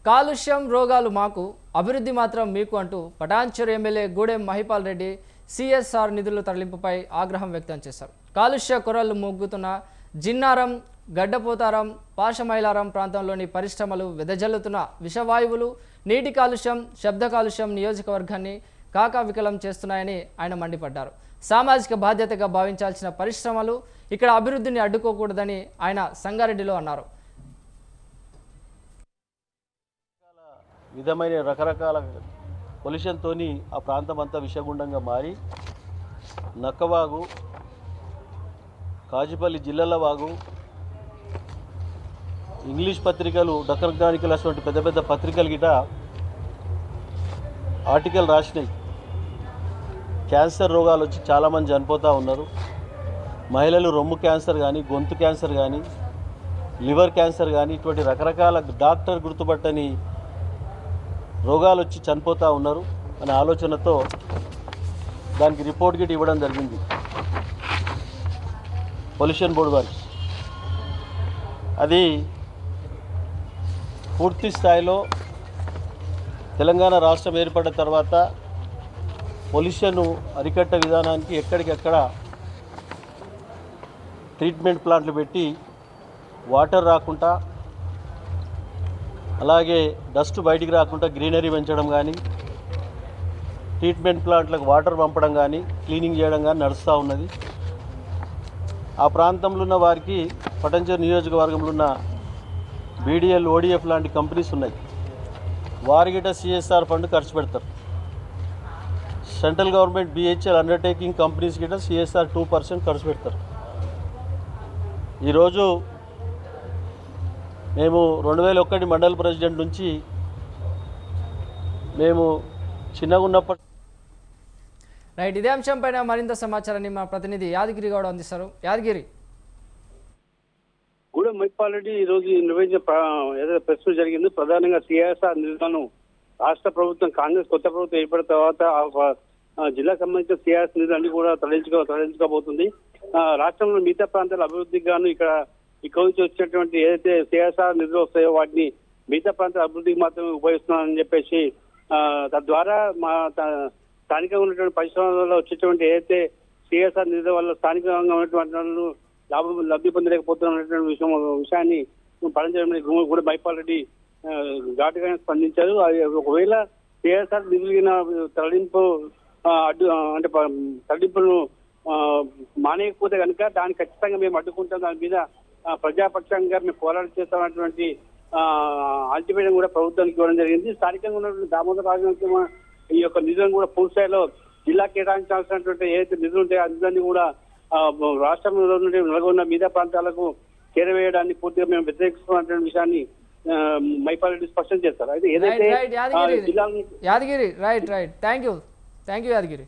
కాలుష్యం రోగాలు మాకు అభివృద్ధి మాత్రం మీకు అంటూ పటాన్చెరు ఎమ్మెల్యే గూడెం మహిపాల్ రెడ్డి సిఎస్ఆర్ నిధుల తరలింపుపై ఆగ్రహం వ్యక్తం చేశారు. కాలుష్య కొరలు మోగుతున్న జిన్నారం, గడ్డపోతారం, పాషమైలారం ప్రాంతంలోని పరిశ్రమలు వెదజల్లుతున్న విషవాయువులు, నీటి కాలుష్యం, శబ్ద కాలుష్యం నియోజకవర్గాన్ని కాకావికలం చేస్తున్నాయని ఆయన మండిపడ్డారు. సామాజిక బాధ్యతగా భావించాల్సిన పరిశ్రమలు ఇక్కడ అభివృద్ధిని అడ్డుకోకూడదని ఆయన సంగారెడ్డిలో అన్నారు. విధమైన రకరకాల పొల్యూషన్తో ఆ ప్రాంతం అంతా విషగుండంగా మారి నక్కవాగు, కాజుపల్లి జిల్లాల వాగు, ఇంగ్లీష్ పత్రికలు, డక్కన్ క్రానికల్ అటువంటి పెద్ద పెద్ద పత్రికలు గిట ఆర్టికల్ రాసినాయి. క్యాన్సర్ రోగాలు వచ్చి చాలామంది చనిపోతూ ఉన్నారు. మహిళలు రొమ్ము క్యాన్సర్ కానీ, గొంతు క్యాన్సర్ కానీ, లివర్ క్యాన్సర్ కానీ ఇటువంటి రకరకాల డాక్టర్ గుర్తుపట్టని రోగాలు వచ్చి చనిపోతూ ఉన్నారు అనే ఆలోచనతో దానికి రిపోర్ట్ గిట్ ఇవ్వడం జరిగింది పొల్యూషన్ బోర్డు వారికి. అది పూర్తి స్థాయిలో తెలంగాణ రాష్ట్రం ఏర్పడిన తర్వాత పొల్యూషన్ అరికట్ట విధానానికి ఎక్కడికెక్కడ ట్రీట్మెంట్ ప్లాంట్లు పెట్టి వాటర్ రాకుండా, అలాగే డస్ట్ బయటికి రాకుండా గ్రీనరీ పెంచడం కానీ, ట్రీట్మెంట్ ప్లాంట్లకు వాటర్ పంపడం కానీ, క్లీనింగ్ చేయడం కానీ నడుస్తూ ఉన్నది. ఆ ప్రాంతంలో ఉన్న వారికి పటాన్చెరు నియోజకవర్గంలో ఉన్న బీడీఎల్, ఓడిఎఫ్ లాంటి కంపెనీస్ ఉన్నాయి. వారి గిట సిఎస్ఆర్ ఫండ్ ఖర్చు పెడతారు. Central government BHEL undertaking companies గిట సిఎస్ఆర్ 2% ఖర్చు పెడతారు. ఈరోజు మేము 2001 మండల ప్రెసిడెంట్ నుంచి మేము చిన్నగా ఉన్నప్పటి రైట్. ఇదే అంశంపైన మరింత సమాచారాన్ని మా ప్రతినిధి యాదగిరి గౌడ అందిస్తారు. యాదగిరి. గూడెం మహిపాల్ రెడ్డి ఈరోజు నిర్వహించిన ఏదైతే ప్రెస్ మీట్ జరిగింది, ప్రధానంగా సిఎస్ఆర్ నిధులను రాష్ట్ర ప్రభుత్వం, కాంగ్రెస్ కొత్త ప్రభుత్వం ఏర్పడిన తర్వాత జిల్లాకు సంబంధించిన సిఎస్ఆర్ నిధులు అన్ని కూడా తరలించుకోబోతుంది. రాష్ట్రంలో మిగతా ప్రాంతాల అభివృద్ధికి గాను ఇక్కడ నుంచి వచ్చినటువంటి ఏదైతే సిఎస్ఆర్ నిధులు వస్తాయో వాటిని మిగతా ప్రాంతాల అభివృద్ధికి మాత్రమే ఉపయోగిస్తున్నారని చెప్పేసి, తద్వారా స్థానికంగా ఉన్నటువంటి పరిశ్రమలలో వచ్చేటువంటి ఏదైతే సిఎస్ఆర్ నిధుల వల్ల స్థానికంగా ఉన్నటువంటి వాళ్ళు లబ్ధి పొందలేకపోతున్నటువంటి విషయాన్ని పటాన్చెరు కూడా మహిపాల్ రెడ్డి ఘాటుగానే స్పందించారు. ఒకవేళ సిఎస్ఆర్ నిధులు తరలింపు అంటే తరలింపులను మానేయకపోతే కనుక దాన్ని ఖచ్చితంగా మేము అడ్డుకుంటాం, దాని మీద ప్రజాపక్షంగా మేము పోరాటం చేస్తామన్నటువంటి అల్టిమేటం కూడా ప్రభుత్వానికి ఇవ్వడం జరిగింది. స్థానికంగా ఉన్నటువంటి దామోదర రాజనరసింహ ఈ యొక్క నిధులను కూడా పూర్తి స్థాయిలో జిల్లా కేటాయించాల్సినటువంటి ఏదైతే నిధులు ఉంటాయో ఆ నిధులన్నీ కూడా రాష్ట్రంలో నుండి నెలకొన్న మిగతా ప్రాంతాలకు చేరవేయడాన్ని పూర్తిగా మేము వ్యతిరేకిస్తున్నటువంటి విషయాన్ని మహిపాల్ రెడ్డి స్పష్టం చేస్తారు. అయితే ఏదైతే Yadagiri right. Thank you Yadagiri.